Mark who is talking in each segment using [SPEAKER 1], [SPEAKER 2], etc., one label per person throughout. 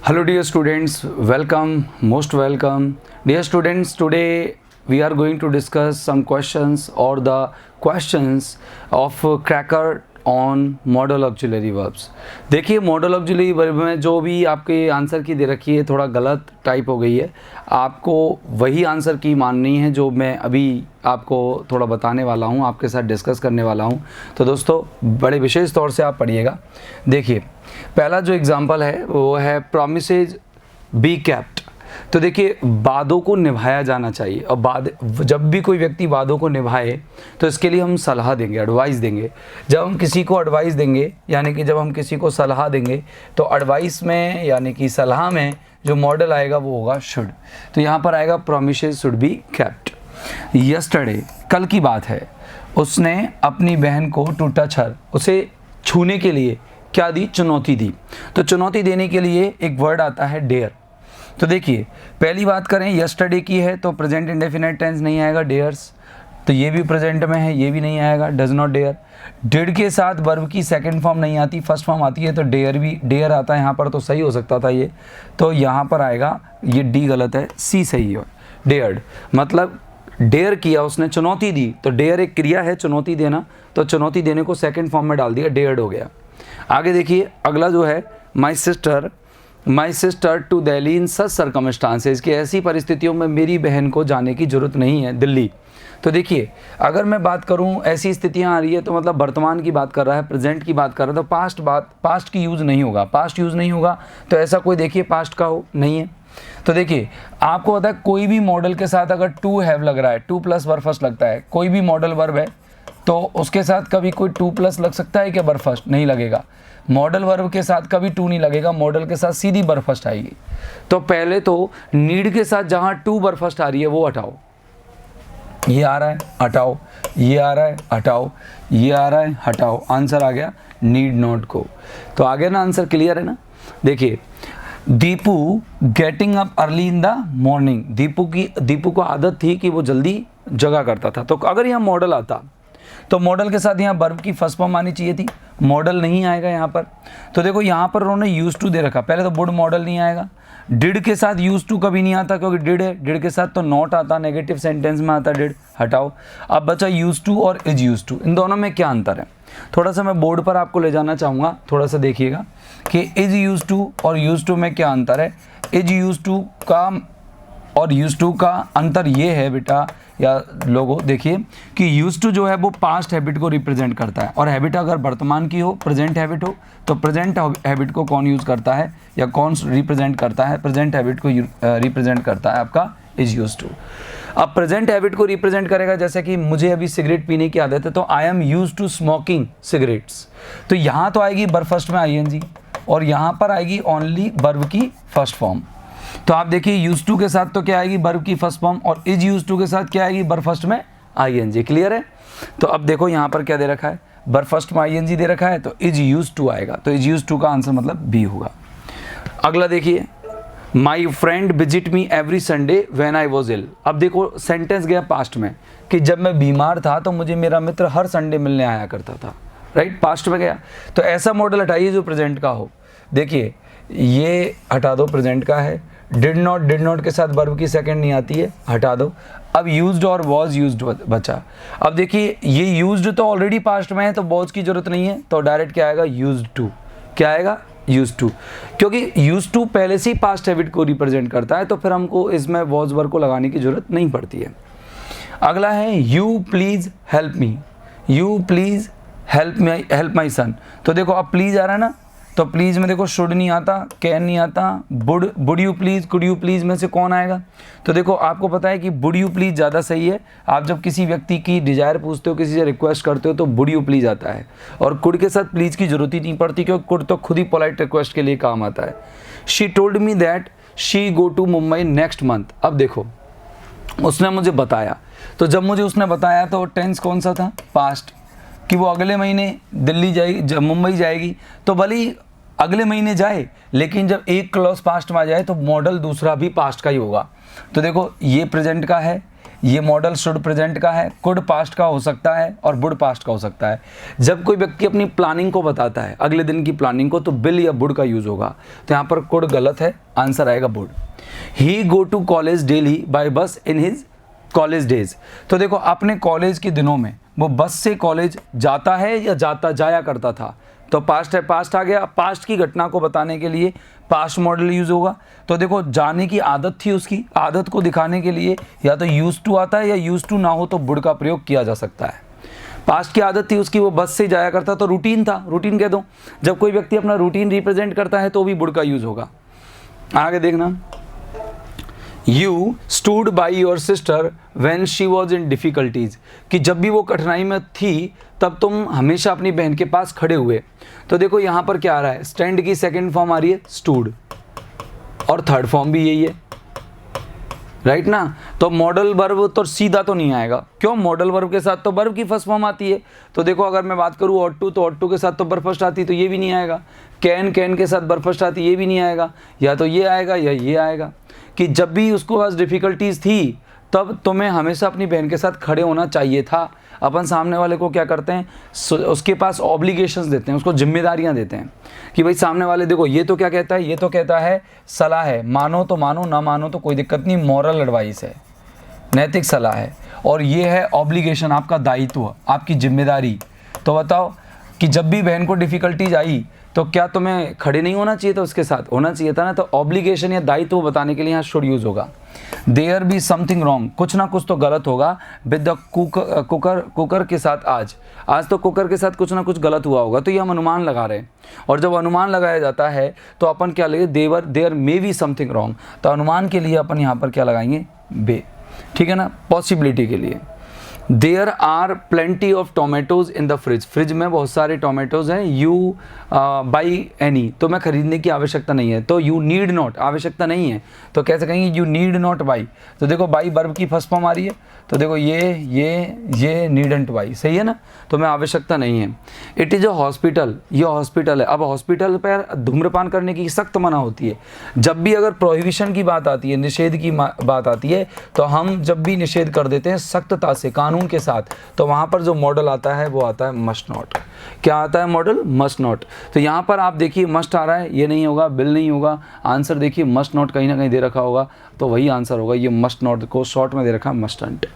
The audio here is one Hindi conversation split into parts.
[SPEAKER 1] Hello dear students, welcome, most welcome. Dear students, today we are going to discuss some questions or the questions of cracker on modal auxiliary verbs. देखिए modal auxiliary verb में जो भी आपके आंसर की दे रखी है थोड़ा गलत टाइप हो गई है, आपको वही आंसर की माननी है जो मैं अभी आपको थोड़ा बताने वाला हूँ, आपके साथ डिस्कस करने वाला हूँ। तो दोस्तों बड़े विशेष तौर से आप पढ़िएगा। देखिए पहला जो एग्जाम्पल है वो है प्रॉमिसेज बी कैप्ट। तो देखिए वादों को निभाया जाना चाहिए और जब भी कोई व्यक्ति वादों को निभाए तो इसके लिए हम सलाह देंगे, एडवाइस देंगे। जब हम किसी को एडवाइस देंगे यानी कि जब हम किसी को सलाह देंगे तो एडवाइस में यानी कि सलाह में जो मॉडल आएगा वो होगा शुड। तो यहाँ पर आएगा प्रॉमिसेज शुड बी कैप्ट। यस्टरडे कल की बात है, उसने अपनी बहन को टू टच हर, उसे छूने के लिए क्या दी? चुनौती दी। तो चुनौती देने के लिए एक वर्ड आता है डेयर। तो देखिए पहली बात करें यस्टरडे की है तो प्रेजेंट इंडेफिनिट टेंस नहीं आएगा डेयर्स, तो ये भी प्रेजेंट में है, ये भी नहीं आएगा डज नॉट डेयर। डिड के साथ वर्ब की सेकंड फॉर्म नहीं आती, फर्स्ट फॉर्म आती है, तो डेयर भी डेयर आता है यहाँ पर, तो सही हो सकता था ये। तो यहाँ पर आएगा ये डी गलत है, सी सही है। डेयर्ड मतलब डेयर किया उसने, चुनौती दी। तो डेयर एक क्रिया है चुनौती देना, तो चुनौती देने को सेकंड फॉर्म में डाल दिया, डेयर्ड हो गया। आगे देखिए अगला जो है my sister to Delhi in such circumstances, कि ऐसी परिस्थितियों में मेरी बहन को जाने की ज़रूरत नहीं है दिल्ली। तो देखिए अगर मैं बात करूं ऐसी स्थितियां आ रही है तो मतलब वर्तमान की बात कर रहा है, प्रेजेंट की बात कर रहा है, तो पास्ट की यूज़ नहीं होगा। पास्ट यूज़ नहीं होगा तो ऐसा कोई देखिए पास्ट का हो नहीं है। तो देखिए आपको पता है कोई भी मॉडल के साथ अगर टू हैव लग रहा है, टू प्लस वर्ब फर्स्ट लगता है, कोई भी मॉडल वर्ब है तो उसके साथ कभी कोई टू प्लस लग सकता है क्या? वर्ब फर्स्ट नहीं लगेगा। मॉडल वर्ब के साथ कभी टू नहीं लगेगा, मॉडल के साथ सीधी वर्ब फर्स्ट आएगी। तो पहले तो नीड के साथ जहां टू वर्ब फर्स्ट आ रही है वो हटाओ, ये आ रहा है हटाओ, ये आ रहा है हटाओ, ये आ रहा है हटाओ, आंसर आ गया नीड नॉट को। तो आ गया ना आंसर, क्लियर है ना। देखिए Deepu getting up early in the morning, Deepu को आदत थी कि वो जल्दी जगा करता था। तो अगर यहाँ मॉडल आता तो मॉडल के साथ यहाँ वर्ब की फर्स्ट फॉर्म आनी चाहिए थी, मॉडल नहीं आएगा यहाँ पर। तो देखो यहाँ पर उन्होंने यूज टू दे रखा, पहले तो वुड मॉडल नहीं आएगा। डिड के साथ यूज टू कभी नहीं आता क्योंकि डिड है, डिड के साथ तो नॉट आता, नेगेटिव सेंटेंस में आता डिड, हटाओ। अब बचा यूज टू और इज यूज टू, इन दोनों में क्या अंतर है? थोड़ा सा मैं बोर्ड पर आपको ले जाना चाहूँगा, थोड़ा सा देखिएगा कि इज यूज टू और यूज टू में क्या अंतर है। इज यूज टू का और यूज टू का अंतर ये है बेटा या लोगों, देखिए कि यूज टू जो है वो पास्ट हैबिट को रिप्रेजेंट करता है, और हैबिट अगर वर्तमान की हो, प्रेजेंट हैबिट हो, तो प्रेजेंट हैबिट को कौन यूज़ करता है या कौन रिप्रेजेंट करता है? प्रेजेंट हैबिट को रिप्रेजेंट करता है आपका इज यूज टू। अब प्रेजेंट हैबिट को रिप्रेजेंट करेगा, जैसे कि मुझे अभी सिगरेट पीने की आदत है तो I am use to smoking cigarettes. तो यहाँ तो आएगी वर्ब फर्स्ट में आईएनजी और यहाँ पर आएगी ओनली वर्ब की फर्स्ट फॉर्म। तो आप देखिए यूज टू के साथ तो क्या आएगी? वर्ब की फर्स्ट फॉर्म, और इज यूज टू के साथ क्या आएगी? वर्ब फर्स्ट में आईएनजी। क्लियर है? तो अब देखो यहाँ पर क्या दे रखा है? वर्ब फर्स्ट में आईएनजी दे रखा है तो इज यूज टू आएगा, तो इज यूज टू का आंसर मतलब बी होगा। अगला देखिए my friend visit me every Sunday when I was ill. अब देखो सेंटेंस गया पास्ट में कि जब मैं बीमार था तो मुझे मेरा मित्र हर संडे मिलने आया करता था, राइट, पास्ट में गया। तो ऐसा मॉडल हटाइए जो प्रेजेंट का हो। देखिए ये हटा दो, प्रेजेंट का है। डिड नॉट के साथ वर्ब की सेकंड नहीं आती है, हटा दो। अब यूज्ड और वॉज यूज्ड बचा। अब देखिए ये यूज्ड तो ऑलरेडी पास्ट में है तो वॉज की जरूरत नहीं है, तो डायरेक्ट क्या आएगा? Used to. क्या आएगा? यूज्ड टू, क्योंकि यूज्ड टू पहले से ही पास्ट हैबिट को रिप्रेजेंट करता है तो फिर हमको इसमें वॉज वर्ब को लगाने की जरूरत नहीं पड़ती है। अगला है you please help me, you please help my son. तो देखो अब प्लीज आ रहा है ना, तो प्लीज़ में देखो शुड नहीं आता, कैन नहीं आता, would you please, could you please में से कौन आएगा? तो देखो आपको पता है कि बुड यू प्लीज़ ज़्यादा सही है। आप जब किसी व्यक्ति की डिज़ायर पूछते हो, किसी से रिक्वेस्ट करते हो तो बुड यू प्लीज़ आता है, और कुड के साथ प्लीज़ की ज़रूरत ही नहीं पड़ती क्योंकि कुड तो खुद ही पोलाइट रिक्वेस्ट के लिए काम आता है। She told me that she go to Mumbai next month. अब देखो उसने मुझे बताया, तो जब मुझे उसने बताया तो टेंस कौन सा था? पास्ट, कि वो अगले महीने दिल्ली जाएगी, जब मुंबई जाएगी। तो भले ही अगले महीने जाए लेकिन जब एक क्लॉज पास्ट में आ जाए तो मॉडल दूसरा भी पास्ट का ही होगा। तो देखो ये प्रेजेंट का है, ये मॉडल शुड प्रेजेंट का है, कुड पास्ट का हो सकता है और वुड पास्ट का हो सकता है। जब कोई व्यक्ति अपनी प्लानिंग को बताता है, अगले दिन की प्लानिंग को, तो विल या वुड का यूज़ होगा। तो यहाँ पर कुड गलत है, आंसर आएगा would. He go to college daily by bus in his college days. तो देखो अपने कॉलेज के दिनों में वो बस से कॉलेज जाता है या जाया करता था, तो पास्ट है, पास्ट आ गया। पास्ट की घटना को बताने के लिए पास्ट मॉडल यूज होगा। तो देखो जाने की आदत थी, उसकी आदत को दिखाने के लिए या तो यूज टू आता है या यूज टू ना हो तो वुड का प्रयोग किया जा सकता है। पास्ट की आदत थी उसकी, वो बस से जाया करता, तो रूटीन था, रूटीन कह दो। जब कोई व्यक्ति अपना रूटीन रिप्रेजेंट करता है तो भी वुड का यूज होगा। आगे देखना, you stood by your sister when she was in difficulties, कि जब भी वो कठिनाई में थी तब तुम हमेशा अपनी बहन के पास खड़े हुए। तो देखो यहाँ पर क्या आ रहा है, स्टैंड की सेकंड फॉर्म आ रही है स्टूड और थर्ड फॉर्म भी यही है, राइट ना। तो मॉडल वर्ब तो सीधा तो नहीं आएगा, क्यों, मॉडल वर्ब के साथ तो वर्ब की फर्स्ट फॉर्म आती है। तो देखो अगर मैं बात करूँ ऑट टू, तो ऑट टू के साथ तो वर्ब फर्स्ट आती है, तो ये भी नहीं आएगा। कैन के साथ वर्ब फर्स्ट आती है, ये भी नहीं आएगा। या तो ये आएगा या ये आएगा, कि जब भी उसको पास डिफ़िकल्टीज़ थी तब तुम्हें हमेशा अपनी बहन के साथ खड़े होना चाहिए था। अपन सामने वाले को क्या करते हैं, उसके पास ऑब्लिगेशंस देते हैं, उसको जिम्मेदारियां देते हैं कि भाई सामने वाले देखो ये तो क्या कहता है, ये तो कहता है सलाह है, मानो तो मानो, ना मानो तो कोई दिक्कत नहीं, मॉरल एडवाइस है, नैतिक सलाह है, और ये है ऑब्लिगेशन, आपका दायित्व, आपकी जिम्मेदारी। तो बताओ कि जब भी बहन को डिफ़िकल्टीज आई तो क्या तुम्हें खड़े नहीं होना चाहिए था, उसके साथ होना चाहिए था ना। तो ऑब्लिगेशन या दायित्व बताने के लिए यहाँ शुड यूज़ होगा। देयर बी समथिंग रॉन्ग, कुछ ना कुछ तो गलत होगा विद द कुकर के साथ। आज तो कुकर के साथ कुछ ना कुछ गलत हुआ होगा, तो ये हम अनुमान लगा रहे हैं। और जब अनुमान लगाया जाता है तो अपन क्या लगे, there may be something wrong, तो अनुमान के लिए अपन यहाँ पर क्या लगाएंगे, बे, ठीक है ना, पॉसिबिलिटी के लिए। There are plenty of tomatoes in the fridge, fridge में बहुत सारे टोमेटोज़ हैं। यू बाई एनी, तो मैं खरीदने की आवश्यकता नहीं है। तो यू नीड नॉट, आवश्यकता नहीं है, तो कैसे कहेंगे, यू नीड नॉट बाई। तो देखो बाई वर्ब की फर्स्ट फॉर्म आ रही है, तो देखो ये नीडंट बाई, सही है ना, तो मैं आवश्यकता नहीं है। इट इज़ अ हॉस्पिटल, ये हॉस्पिटल है। अब हॉस्पिटल पर धूम्रपान करने की सख्त मना होती है। जब भी अगर प्रोहिबिशन की बात आती है, निषेध की बात आती है, तो हम जब भी निषेध कर देते हैं सख्तता से, कानून के साथ, तो वहाँ पर जो मॉडल आता है वो आता है मस्ट नॉट। क्या आता है मॉडल, मस्ट नॉट। तो यहाँ पर आप देखिए मस्ट आ रहा है, ये नहीं होगा, बिल नहीं होगा, आंसर देखिए मस्ट नॉट कहीं ना कहीं दे रखा होगा, तो वही आंसर होगा। ये मस्ट नॉट को शॉर्ट में दे रखा है mustn't.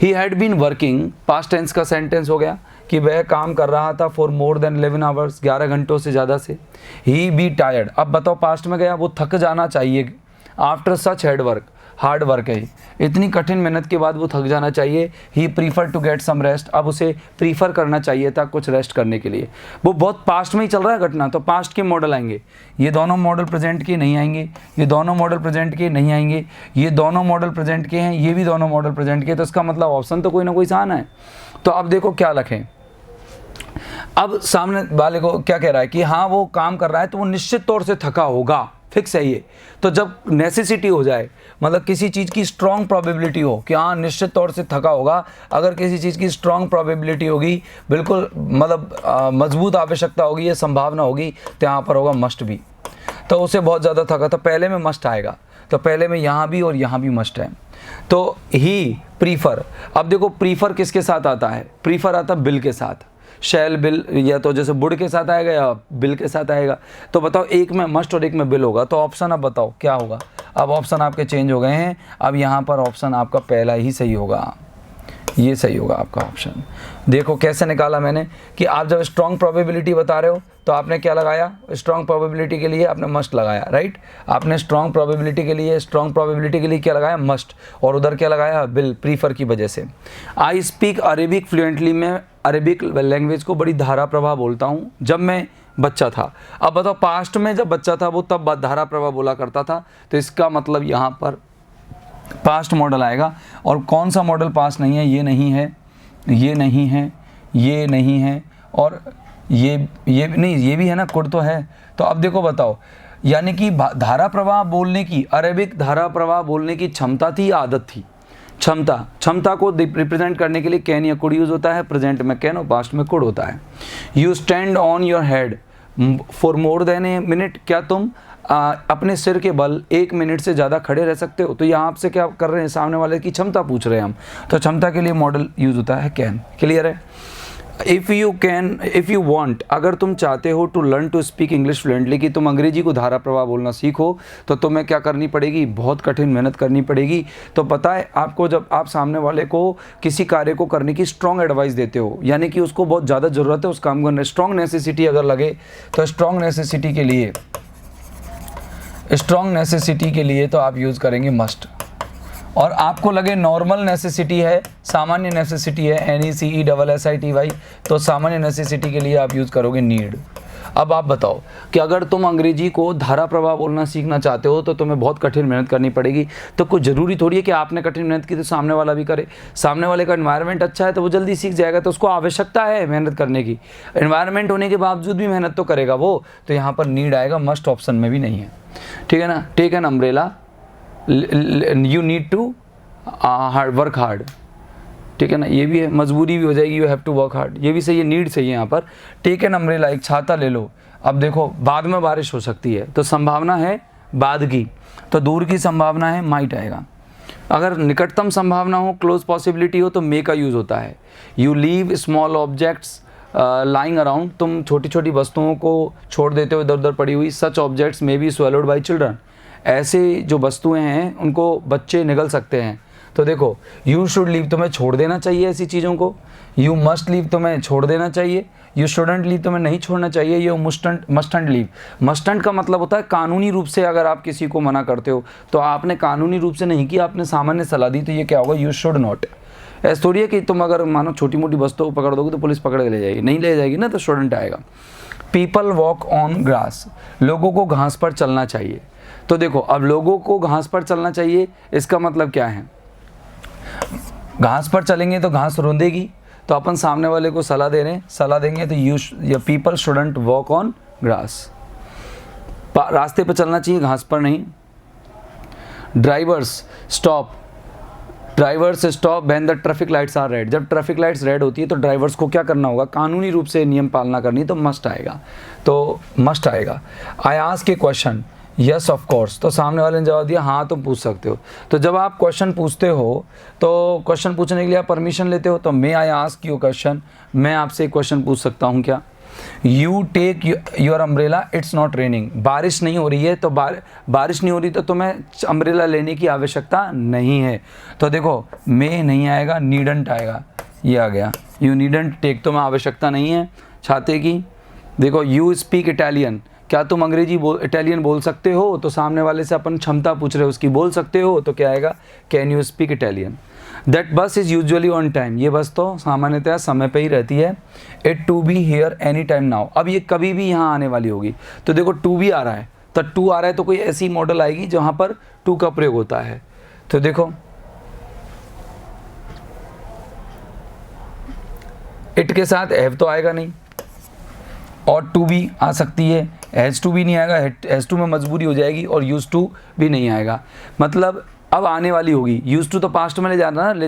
[SPEAKER 1] He had been working, past tense का सेंटेंस हो गया कि वह काम कर रहा था फॉर मोर देन 11 आवर्स, 11 घंटों से ज़्यादा से। ही बी टायर्ड, अब बताओ पास्ट में गया, वो थक जाना चाहिए। आफ्टर सच हार्ड वर्क है, इतनी कठिन मेहनत के बाद वो थक जाना चाहिए। He prefer to get some rest, अब उसे प्रीफर करना चाहिए था कुछ रेस्ट करने के लिए। वो बहुत पास्ट में ही चल रहा है घटना, तो पास्ट के मॉडल आएंगे। ये दोनों मॉडल प्रेजेंट के नहीं आएंगे, ये दोनों मॉडल प्रेजेंट के नहीं आएंगे, ये दोनों मॉडल प्रेजेंट के हैं, ये भी दोनों मॉडल प्रेजेंट के, तो इसका मतलब ऑप्शन तो कोई ना कोई आना है। तो अब देखो क्या लिखें, अब सामने वाले को क्या कह रहा है कि हाँ वो काम कर रहा है तो वो निश्चित तौर से थका होगा, फिक्स है ये। तो जब नेसेसिटी हो जाए, मतलब किसी चीज़ की स्ट्रॉन्ग प्रोबेबिलिटी हो कि हाँ निश्चित तौर से थका होगा, अगर किसी चीज़ की स्ट्रॉन्ग प्रोबेबिलिटी होगी, बिल्कुल मतलब मजबूत आवश्यकता होगी या संभावना होगी, तो यहाँ पर होगा मस्ट भी। तो उसे बहुत ज़्यादा थका, तो पहले में मस्ट आएगा, तो पहले में यहाँ भी और यहाँ भी मस्ट है। तो ही प्रीफर, अब देखो प्रीफर किसके साथ आता है, प्रीफर आता है बिल के साथ, शैल बिल, या तो जैसे वुड के साथ आएगा या बिल के साथ आएगा। तो बताओ एक में मस्ट और एक में बिल होगा, तो ऑप्शन अब बताओ क्या होगा। अब ऑप्शन आपके चेंज हो गए हैं, अब यहाँ पर ऑप्शन आपका पहला ही सही होगा, ये सही होगा आपका ऑप्शन। देखो कैसे निकाला मैंने कि आप जब स्ट्रॉन्ग प्रोबेबिलिटी बता रहे हो तो आपने क्या लगाया, स्ट्रॉन्ग प्रोबेबिलिटी के लिए आपने मस्ट लगाया, राइट। आपने स्ट्रॉन्ग प्रोबेबिलिटी के लिए क्या लगाया, मस्ट, और उधर क्या लगाया, बिल, प्रीफर की वजह से। आई स्पीक अरेबिक फ्लुएंटली, मैं अरेबिक लैंग्वेज को बड़ी धारा प्रवाह बोलता हूँ जब मैं बच्चा था। अब बताओ पास्ट में जब बच्चा था वो तब धारा प्रवाह बोला करता था, तो इसका मतलब यहाँ पर पास्ट मॉडल आएगा। और कौन सा मॉडल पास्ट नहीं है, ये नहीं है, ये नहीं है, ये नहीं है, और ये नहीं, ये भी है ना, कुड तो है। तो अब देखो बताओ, यानी कि धारा प्रवाह बोलने की, अरेबिक धारा प्रवाह बोलने की क्षमता थी, आदत थी। क्षमता को रिप्रेजेंट करने के लिए कैन या कुड यूज होता है, प्रेजेंट में कैन और पास्ट में कुड होता है। You stand on your head for more than a minute, क्या तुम अपने सिर के बल 1 मिनट से ज़्यादा खड़े रह सकते हो? तो यहाँ आपसे क्या कर रहे हैं, सामने वाले की क्षमता पूछ रहे हैं हम, तो क्षमता के लिए मॉडल यूज़ होता है कैन। क्लियर है? इफ़ यू वॉन्ट, अगर तुम चाहते हो to learn to speak English fluently, कि तुम अंग्रेजी को धारा प्रवाह बोलना सीखो, तो तुम्हें क्या करनी पड़ेगी, बहुत कठिन मेहनत करनी पड़ेगी। तो पता है आपको, जब आप सामने वाले को किसी कार्य को करने की स्ट्रॉन्ग एडवाइस देते हो, यानी कि उसको बहुत ज़्यादा ज़रूरत है उस काम को, स्ट्रॉन्ग नेसेसिटी अगर लगे, तो स्ट्रॉन्ग नेसेसिटी के लिए तो आप यूज़ करेंगे मस्ट। और आपको लगे नॉर्मल नेसेसिटी है, सामान्य नेसेसिटी है, NECESSITY, तो सामान्य नेसेसिटी के लिए आप यूज़ करोगे नीड। अब आप बताओ कि अगर तुम अंग्रेजी को धारा प्रवाह बोलना सीखना चाहते हो तो तुम्हें बहुत कठिन मेहनत करनी पड़ेगी। तो कुछ ज़रूरी थोड़ी है कि आपने कठिन मेहनत की तो सामने वाला भी करे। सामने वाले का एनवायरनमेंट अच्छा है तो वो जल्दी सीख जाएगा, तो उसको आवश्यकता है मेहनत करने की। एनवायरनमेंट होने के बावजूद भी मेहनत तो करेगा वो, तो यहाँ पर नीड आएगा, मस्ट ऑप्शन में भी नहीं है। ठीक है ना? Take an umbrella, you need to work hard. ठीक है ना? ये भी है, मजबूरी भी हो जाएगी, you have to work hard, ये भी सही है, नीड सही है यहाँ पर। टेक एन अम्ब्रेला, एक छाता ले लो। अब देखो बाद में बारिश हो सकती है, तो संभावना है बाद की, तो दूर की संभावना है माइट आएगा। अगर निकटतम संभावना हो, क्लोज पॉसिबिलिटी हो, तो मे का यूज़ होता है। You leave small objects lying around, तुम छोटी छोटी वस्तुओं को छोड़ देते हो इधर उधर पड़ी हुई। Such objects may be swallowed by children, ऐसे जो वस्तुएं हैं उनको बच्चे निगल सकते हैं। तो देखो यू शुड लीव, तुम्हें छोड़ देना चाहिए ऐसी चीज़ों को। यू मस्ट लीव, तुम्हें छोड़ देना चाहिए। यू शुडंट लीव, तुम्हें नहीं छोड़ना चाहिए। यू मस्टंट लीव, मस्टंट का मतलब होता है कानूनी रूप से अगर आप किसी को मना करते हो, तो आपने कानूनी रूप से नहीं किया, आपने सामान्य सलाह दी, तो ये क्या होगा, यू शुड नॉट। ऐसा थोड़ी है कि तुम अगर मानो छोटी मोटी वस्तुओं को पकड़ दोगे तो पुलिस पकड़ के ले जाएगी, नहीं ले जाएगी ना, तो शुडंट आएगा। पीपल वॉक ऑन ग्रास, लोगों को घास पर चलना चाहिए। तो देखो अब लोगों को घास पर चलना चाहिए, इसका मतलब क्या है, घास पर चलेंगे तो घास रोंदेगी, तो अपन सामने वाले को सलाह दे रहे हैं, सलाह देंगे तो you people shouldn't walk on grass, रास्ते पर चलना चाहिए, घास पर नहीं। Drivers stop, drivers stop when the traffic lights are red, जब ट्रैफिक लाइट्स रेड होती है तो ड्राइवर्स को क्या करना होगा, कानूनी रूप से नियम पालना करनी, तो मस्ट आएगा, तो मस्ट आएगा। I ask A question, yes of course, तो सामने वाले ने जवाब दिया हाँ तुम पूछ सकते हो। तो जब आप क्वेश्चन पूछते हो तो क्वेश्चन पूछने के लिए आप परमिशन लेते हो, तो may I ask you question, मैं आपसे क्वेश्चन पूछ सकता हूँ क्या। You take your umbrella, it's not raining, बारिश नहीं हो रही है, तो बारिश नहीं हो रही तो तुम्हें अम्ब्रेला लेने की आवश्यकता नहीं है। तो देखो मे नहीं आएगा, नीडंट आएगा, ये आ गया, यू नीडंट टेक, तुम्हें आवश्यकता नहीं है छाते की। देखो यू स्पीक इटालियन, क्या तुम अंग्रेजी इटालियन बोल सकते हो, तो सामने वाले से अपन क्षमता पूछ रहे हो उसकी, बोल सकते हो, तो क्या आएगा, can you speak Italian. That bus is usually on time, ये बस तो सामान्यतः समय पे ही रहती है। It to be here any time now, अब ये कभी भी यहाँ आने वाली होगी, तो देखो टू भी आ रहा है, तो टू आ रहा है तो कोई ऐसी मॉडल आएगी जहाँ पर टू का प्रयोग होता है। तो देखो इट के साथ हैव तो आएगा नहीं, और टू भी आ सकती है, हैज़ टू भी नहीं आएगा, हैज़ टू में मजबूरी हो जाएगी, और यूज़ टू भी नहीं आएगा। मतलब अब आने वाली होगी, यूज़ टू तो पास्ट में ले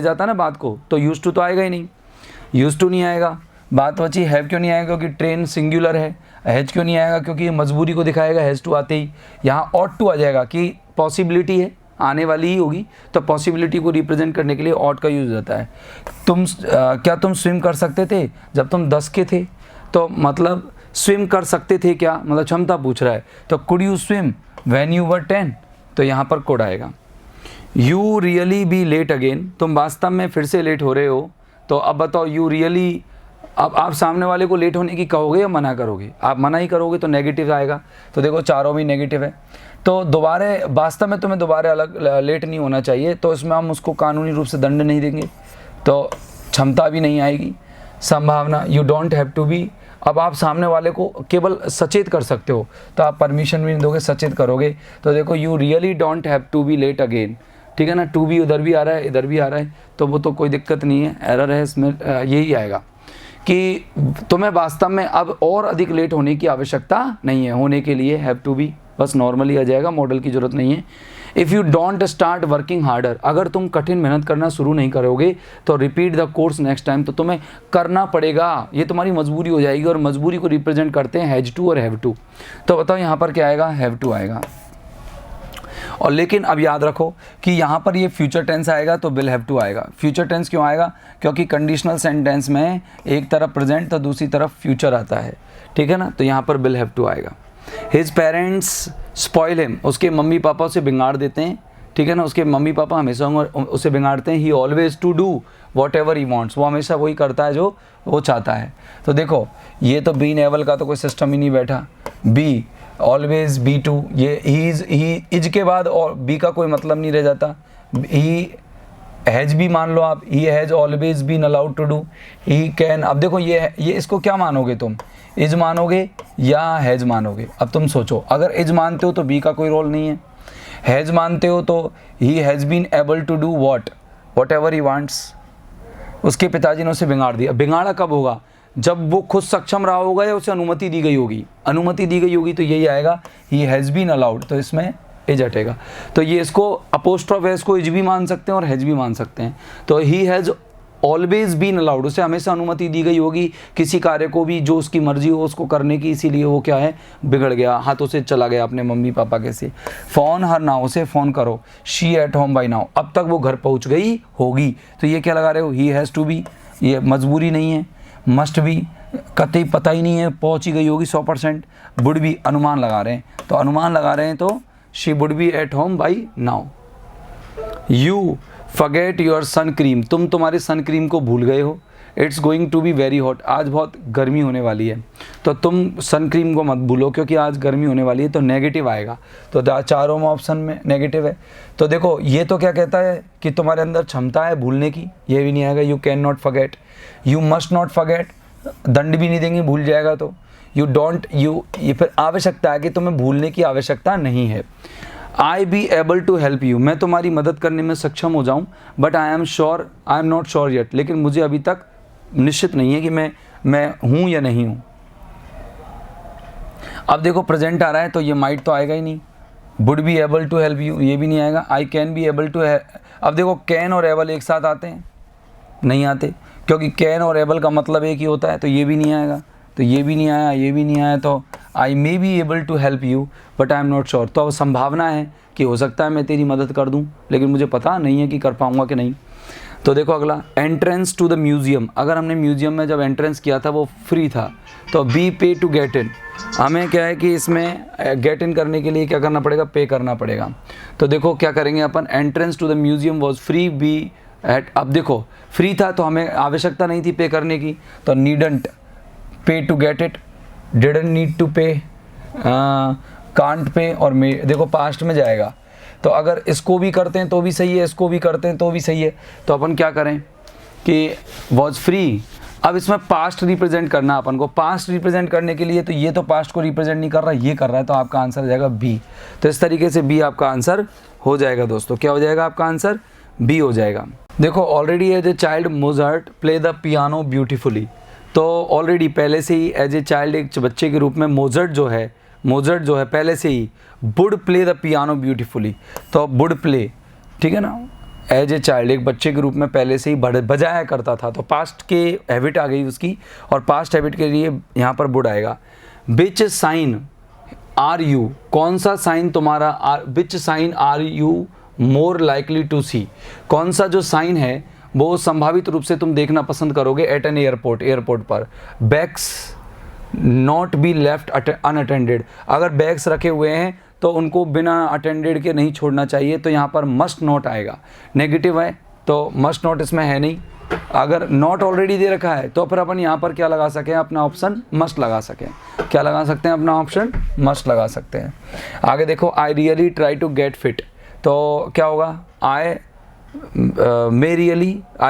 [SPEAKER 1] जाता ना बात को, तो यूज़ टू तो आएगा ही नहीं, यूज़ टू नहीं आएगा। बात बची हैव क्यों नहीं आएगा, क्योंकि ट्रेन सिंगुलर है। हैज़ क्यों नहीं आएगा, क्योंकि मजबूरी को दिखाएगा हैज़ टू आते ही। यहाँ ऑट टू आ जाएगा कि पॉसिबिलिटी है, आने वाली ही होगी, तो पॉसिबिलिटी को रिप्रेजेंट करने के लिए ऑट का यूज़ होता है। क्या तुम स्विम कर सकते थे जब तुम 10 के थे, तो मतलब स्विम कर सकते थे क्या, मतलब क्षमता पूछ रहा है, तो could you swim when you were 10, तो यहाँ पर कुड आएगा। You really be late again, तुम वास्तव में फिर से लेट हो रहे हो, तो अब बताओ यू रियली, अब आप सामने वाले को लेट होने की कहोगे या मना करोगे, आप मना ही करोगे तो नेगेटिव आएगा। तो देखो चारों भी नेगेटिव है, तो दोबारा वास्तव में तुम्हें दोबारा अलग लेट नहीं होना चाहिए, तो इसमें हम उसको कानूनी रूप से दंड नहीं देंगे, तो क्षमता भी नहीं आएगी। संभावना you don't have to be, अब आप सामने वाले को केवल सचेत कर सकते हो, तो आप परमिशन भी नहीं दोगे, सचेत करोगे। तो देखो you really don't have to be late again, ठीक है ना, टू भी उधर भी आ रहा है इधर भी आ रहा है, तो वो तो कोई दिक्कत नहीं है, एरर है इसमें, यही आएगा कि तुम्हें वास्तव में अब और अधिक लेट होने की आवश्यकता नहीं है, होने के लिए हैव टू बी बस नॉर्मली आ जाएगा, मॉडल की ज़रूरत नहीं है। If you don't start working harder, अगर तुम कठिन मेहनत करना शुरू नहीं करोगे तो repeat the course next time, तो तुम्हें करना पड़ेगा, ये तुम्हारी मजबूरी हो जाएगी। और मजबूरी को रिप्रेजेंट करते हैं हैज टू और हैव टू। तो बताओ यहाँ पर क्या आएगा, हैव टू आएगा। और लेकिन अब याद रखो कि यहाँ पर ये फ्यूचर टेंस आएगा तो विल हैव टू आएगा। फ्यूचर टेंस क्यों आएगा, क्योंकि कंडीशनल सेंटेंस में एक तरफ प्रेजेंट तो दूसरी तरफ फ्यूचर आता है, ठीक है ना, तो यहाँ पर विल हैव टू आएगा। हिज पेरेंट्स स्पॉइल हिम, उसके मम्मी पापा उसे बिगाड़ देते हैं, ठीक है ना, उसके मम्मी पापा हमेशा उसे बिगाड़ते हैं। He always to do whatever he wants, वो हमेशा वही करता है जो वो चाहता है। तो देखो ये तो बीन एबल का तो कोई सिस्टम ही नहीं बैठा। बी ऑलवेज बी टू, ये ही इज के बाद और बी का कोई मतलब नहीं रह जाता। ही हैज भी मान लो आप, he has always been allowed to do. He can, अब देखो ये इसको क्या मानोगे तुम, इज मानोगे या हैज मानोगे। अब तुम सोचो, अगर इज मानते हो तो बी का कोई रोल नहीं है, हैज मानते हो तो he has been able to do whatever he wants. उसके पिताजी ने उसे बिगाड़ दिया। बिगाड़ा कब होगा, जब वो खुद सक्षम रहा होगा या उसे अनुमति दी गई होगी। अनुमति दी गई होगी तो यही आएगा, ही हैज़ बीन अलाउड, तो इसमें एज हटेगा। तो ये इसको अपोस्ट्रोफ है, इसको इज भी मान सकते हैं और हैज भी मान सकते हैं। तो he has always been allowed, उसे हमेशा अनुमति दी गई होगी किसी कार्य को भी जो उसकी मर्जी हो उसको करने की, इसीलिए वो क्या है, बिगड़ गया, हाथों से चला गया अपने मम्मी पापा के से। फ़ोन हर नाउ, उसे फ़ोन करो। She eight home by now, अब तक वो घर पहुंच गई होगी। तो ये क्या लगा रहे हो, ही हैज़ टू बी, ये मजबूरी नहीं है। मस्ट बी कतई पता ही नहीं है, पहुंच ही गई होगी 100%। वुड बी अनुमान लगा रहे हैं, तो अनुमान लगा रहे हैं तो she would be at home by now. You forget your sun cream, तुम तुम्हारी सन क्रीम को भूल गए हो। It's going to be very hot, आज बहुत गर्मी होने वाली है, तो तुम सन क्रीम को मत भूलो क्योंकि आज गर्मी होने वाली है। तो नेगेटिव आएगा, तो चारों ऑप्शन में नेगेटिव है। तो देखो ये तो क्या कहता है कि तुम्हारे अंदर क्षमता है भूलने की, ये भी नहीं आएगा। You can not forget, you must not forget, दंड भी नहीं देंगे भूल जाएगा तो। यू डोंट, ये फिर आवश्यकता है कि तुम्हें भूलने की आवश्यकता नहीं है। I be able to help you, मैं तुम्हारी मदद करने में सक्षम हो जाऊँ। But I am not sure yet, लेकिन मुझे अभी तक निश्चित नहीं है कि मैं हूँ या नहीं हूँ। अब देखो प्रेजेंट आ रहा है तो ये माइट तो आएगा ही नहीं। Would be able to help you, ये भी नहीं आएगा। I can be able to, अब देखो कैन और एबल एक साथ आते हैं, नहीं आते, क्योंकि कैन और एबल का मतलब एक ही होता है, तो ये भी नहीं आएगा। तो ये भी नहीं आया, ये भी नहीं आया। तो I may be able to help you but I am not sure, तो अब संभावना है कि हो सकता है मैं तेरी मदद कर दूं, लेकिन मुझे पता नहीं है कि कर पाऊंगा कि नहीं। तो देखो अगला, एंट्रेंस टू द म्यूज़ियम, अगर हमने म्यूज़ियम में जब एंट्रेंस किया था वो फ्री था, तो बी पे टू गेट इन, हमें क्या है कि इसमें गेट इन करने के लिए क्या करना पड़ेगा, पे करना पड़ेगा। तो देखो क्या करेंगे अपन, entrance to the museum was free, be at, अब देखो फ्री था तो हमें आवश्यकता नहीं थी पे करने की, तो needn't pay to get it, didn't need to pay, can't pay, और मे, देखो पास्ट में जाएगा। तो अगर इसको भी करते हैं तो भी सही है, इसको भी करते हैं तो भी सही है। तो अपन क्या करें कि वॉज फ्री, अब इसमें पास्ट रिप्रेजेंट करना अपन को। पास्ट रिप्रेजेंट करने के लिए तो ये तो पास्ट को रिप्रेजेंट नहीं कर रहा, ये कर रहा है, तो आपका आंसर हो जाएगा बी। तो इस तरीके से बी आपका आंसर हो जाएगा दोस्तों। क्या हो जाएगा आपका आंसर, बी हो जाएगा। देखो already as a child Mozart play the piano beautifully, तो ऑलरेडी पहले से ही एज ए चाइल्ड, एक बच्चे के रूप में मोजार्ट जो है पहले से he would play the piano beautifully, तो वुड प्ले, ठीक है ना, एज ए चाइल्ड एक बच्चे के रूप में पहले से ही बजाया करता था, तो पास्ट के हैबिट आ गई उसकी, और पास्ट हैबिट के लिए यहाँ पर वुड आएगा। विच साइन आर यू, कौन सा साइन तुम्हारा, which sign are you more likely to see, कौन सा जो साइन है वो संभावित रूप से तुम देखना पसंद करोगे एट एन एयरपोर्ट पर। Bags not be left unattended, अगर बैग्स रखे हुए हैं तो उनको बिना अटेंडेड के नहीं छोड़ना चाहिए, तो यहाँ पर मस्ट नॉट आएगा। नेगेटिव है तो मस्ट नॉट इसमें है नहीं। अगर नॉट ऑलरेडी दे रखा है तो फिर अपन यहाँ पर क्या लगा सकें, अपना ऑप्शन मस्ट लगा सकें। क्या लगा सकते हैं, अपना ऑप्शन मस्ट लगा सकते हैं। आगे देखो, I really try to get fit, तो क्या होगा, आई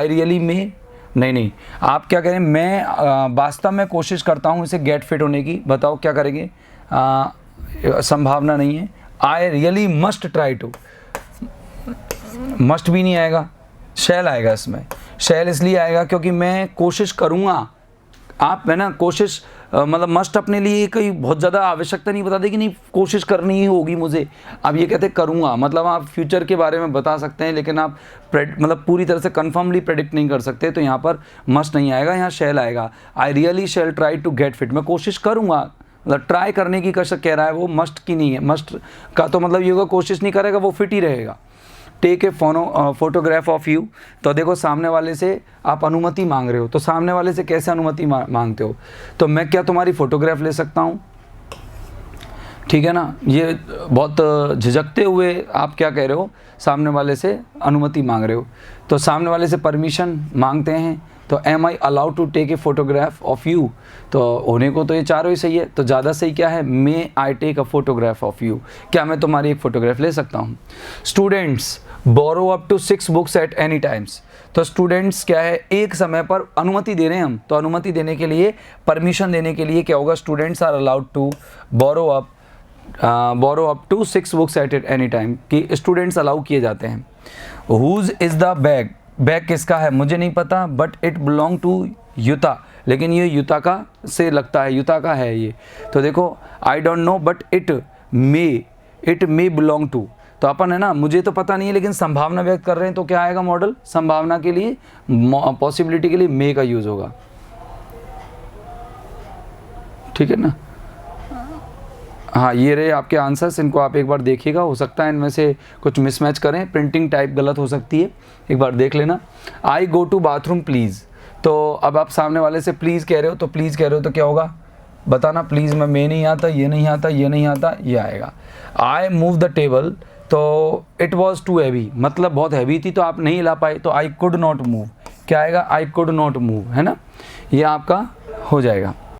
[SPEAKER 1] रियली में, नहीं, आप क्या करें, मैं वास्तव में कोशिश करता हूँ इसे गेट फिट होने की। बताओ क्या करेंगे, संभावना नहीं है। I really must try to, must भी नहीं आएगा, शैल आएगा इसमें। शैल इसलिए आएगा क्योंकि मैं कोशिश करूँगा, आप है ना, कोशिश मतलब मस्ट अपने लिए कोई बहुत ज़्यादा आवश्यकता नहीं बताते कि नहीं कोशिश करनी ही होगी मुझे। आप ये कहते करूँगा, मतलब आप फ्यूचर के बारे में बता सकते हैं लेकिन आप मतलब पूरी तरह से कन्फर्मली प्रेडिक्ट नहीं कर सकते, तो यहाँ पर मस्ट नहीं आएगा, यहाँ शैल आएगा। I really shall try to get fit, मैं कोशिश करूँगा, मतलब ट्राई करने की कसक कह रहा है, वो मस्ट की नहीं है। मस्ट का तो मतलब ये होगा कोशिश नहीं करेगा वो फिट ही रहेगा। Take a photograph of you, तो देखो सामने वाले से आप अनुमति मांग रहे हो, तो सामने वाले से कैसे अनुमति मांगते हो, तो मैं क्या तुम्हारी फ़ोटोग्राफ ले सकता हूँ, ठीक है ना। ये बहुत झिझकते हुए आप क्या कह रहे हो, सामने वाले से अनुमति मांग रहे हो, तो सामने वाले से परमिशन मांगते हैं, तो am I allowed to take a photograph of you, तो होने को तो ये चारों ही सही है, तो ज़्यादा सही क्या है, may I take a photograph of you, क्या मैं तुम्हारी एक फ़ोटोग्राफ ले सकता हूँ। Students borrow up to 6 books at any times, तो स्टूडेंट्स क्या है, एक समय पर अनुमति दे रहे हैं हम, तो अनुमति देने के लिए, परमिशन देने के लिए क्या होगा, students are allowed to borrow up to 6 books at any time, कि स्टूडेंट्स अलाउ किए जाते हैं। Whose is the bag, bag किसका है मुझे नहीं पता, but it belong to Yuta, लेकिन ये युता का से लगता है, युता का है ये, तो देखो I don't know but it may belong to, तो अपन है ना, मुझे तो पता नहीं है लेकिन संभावना व्यक्त कर रहे हैं, तो क्या आएगा मॉडल, संभावना के लिए, पॉसिबिलिटी के लिए मे का यूज़ होगा, ठीक है ना। हाँ, ये रहे आपके आंसर्स, इनको आप एक बार देखिएगा, हो सकता है इनमें से कुछ मिसमैच करें, प्रिंटिंग टाइप गलत हो सकती है, एक बार देख लेना। आई गो टू बाथरूम प्लीज़, तो अब आप सामने वाले से प्लीज़ कह रहे हो, तो प्लीज़ कह रहे हो तो क्या होगा बताना, प्लीज़ में मे नहीं आता, ये नहीं आता, ये नहीं आता, ये आएगा। आई मूव द टेबल, तो इट वॉज टू हैवी, मतलब बहुत हैवी थी तो आप नहीं हिला पाए, तो आई कुड नॉट मूव, क्या आएगा, आई कुड नॉट मूव, है ना, ये आपका हो जाएगा।